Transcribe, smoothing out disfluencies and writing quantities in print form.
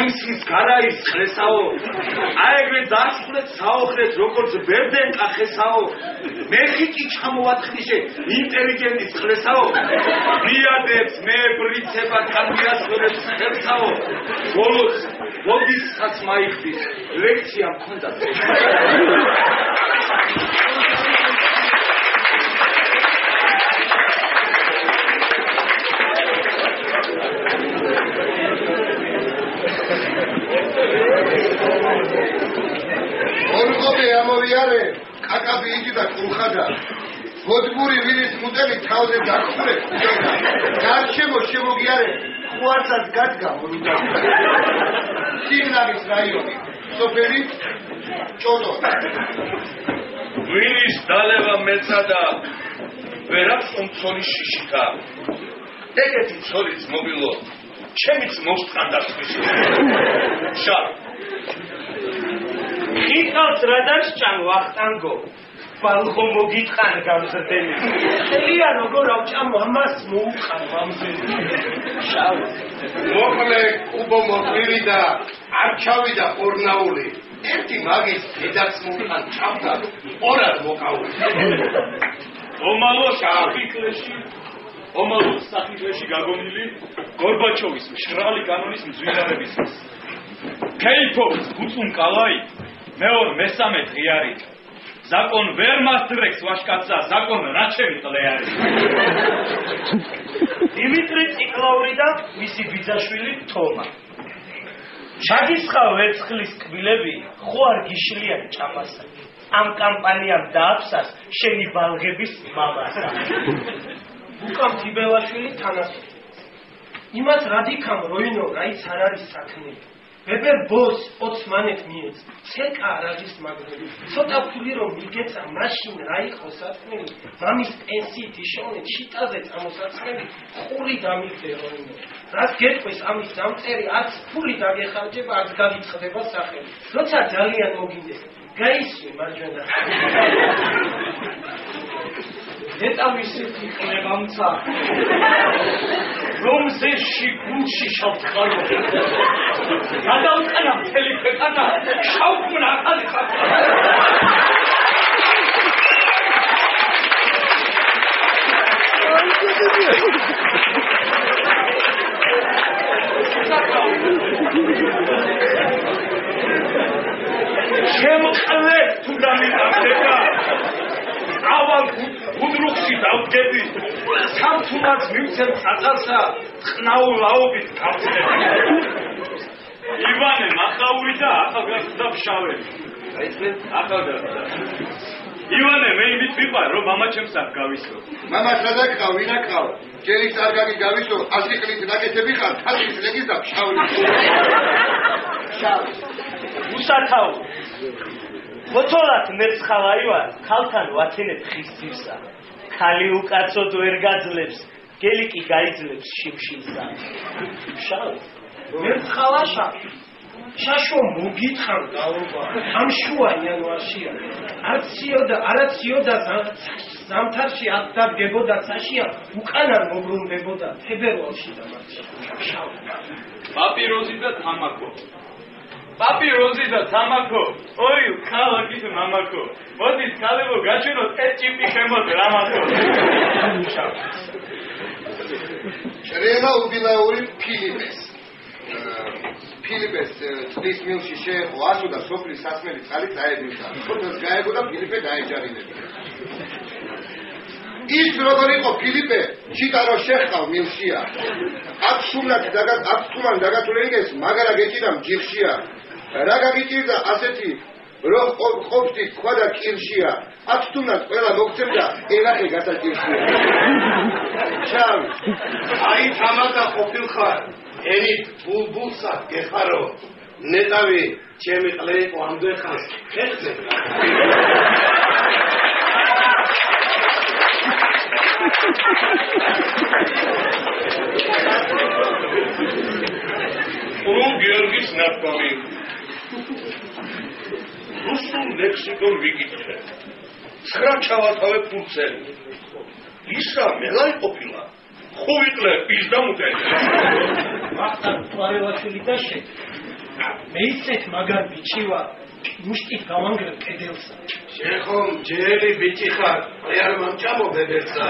მაისის გარაის ხლესაო აეგრე დასხლეთ საოხრეთ როგორც ბერდენ კახესაო მეხიკი ჩამოვათხნიშე ინტელიგენტის ხლესაო მიადებს მე ბრიცება თამიასწორებს ხერსაო ბოლოს მოდისაც მაიხდის ლექცია მქონდა ორგობი ამოვიარე კაკაბი იგი და კულხადა გოდგური ვირის მუტელი თავზე დახურე გარჩემო შემოგიარე ხუარსაც გადგა მორუდა სიგნალის რაიონი სოფელი ჭოდო ვირის დალევა მეცადა ვერაფს უმცოლი შიშიკა ეგეთი ცოლიც მობილო ჩემიც მოსწყანდა სხვისი შარ ხიკავს რადარს ჭამ ვახტანგო ბალღო მოგიტყან გამზრდელი ხელია როგორ ავჭამ ამას მოუყარ მამზელი შავ მოკლე კუბო მოყვირი და არჩავი და ორნაული ერთი მაგის დედაცმულთან ჩავდა ორად მოკაული ომალო საფიქრეში გაგონილი გორბაჩოვის მშრალი კანონის მძვინარებისთვის კეიფობს გუწუნ კალაი მეორ მესამე ღიარი ზაკონ ვერ მასდრექს ვაშკაცა ზაკონ რაჩევი ყლეარი დიმიტრი ციკლაური და მისი ბიძაშვილი თომა შაგისხავ ვერცხლის კბილები ხო არ გიშლიან ჭამასა ამ კამპანიამ დააფსას შენი ბალღების მამასა უკამ თიბელაშვილი თანასწორი იმას რადიქამ როინო რაიც არ არის საქმე ვებერ ბოს ოცმანეთ მიეც ცეკა რაჯის მაგრები ცოტა ფული რომ მიგეცა მაშინ რა იყო საქმე მამის პენსიით იშოვნე ჩიტაზე წამოსაცმელი ხური დამიგდე როინო რაც გეტყვის ამის დამწერი არც ფული დაგეხარჯება არც გაგიწყდება სახელი როცა ძალიან მოგინდეს გაისვი მარჯვენა დეტავისი ფიქრებამცა რომ ზეში გულში შავთხარო გადავყენა მთელი ქვეყანა შავქმნა ახალი ხალხი შემოყლე თუ დამიტანდება ავალ გუდრუხში დავდგები სამთუნაც მივცემ საწარსა ყნაულაობით გავწდები ივანე მახაური და ახალგაზრდა ფშაველი ახალგაზრდა ივანე მე იმით ვიყარ რომ მამა ჩემს არ გავისო მამა სადაკავ ვინაკავ ჯერის არ გავისო ასიკლით დაკეთები ხარ თალხის ლეგის და ფშაველი შავი უსათავ ხოთოლათ მეცხავარი ვარ ქალთან ვათენებ ხის ძირსა ქალი უკაცოდ ვერ გაძლებს გელი კი გაიძლებს შიმშილსა შავი მეცხავაშა შაშო მოგითხარ დაობა ამ შუა იანვარშია არაციოდა ზამთარში აღდგებოდა საშია უკანარ მოგრუნდებოდა თებერვალში და მარტში შავი პაპიროზი და თამაკო პაპიროზი და თამაკო ოი ქალაქის მამაკო მოდით ქალებო გაჩვენოთ ეს ჭიპი შემოთ რამაკო შრემა უბილაური ფილიპეს წლის მილში შეეხო 100 და სოფლის სასმელი წყალი წაედინდა სოფელს გაეგო და ფილიპე დაეჯარინებდა ის როგორ იყო ფილიპე ჩიტარო შეხვ მილშია აფსუმან დაგათვლენგეს მაგარა გეჭიდა მჯიხშია რა გაგიჭირდა ასეთი რომ ყოფდი თქვა და კირშია აფსუმან ყველა მოგცემდა ელახე გასაჭირშია ჩავი აი თამადა ყოფილხარ ენი ბულბულსა გეხარო ნეტავი ჩემი ყლე იყო ამდენ ხანს ხერხზე ურუ გიორგის ნაფკავი რუსულ ლექსიკონ ვიკითხე 9 ჩავათავე ფურცელი ისა მელაი ყოფილა ხო ვიყლე პიზდა მუტელი ვახტანგ თვალელაშვილი და შე მე ისეთ მაგარ ბიჭი ვარ მუშტით გავანგრებ კედელსა შენ ხომ ჯელი ბიჭი ხარ, აი არ მომჭამო ბებერსა.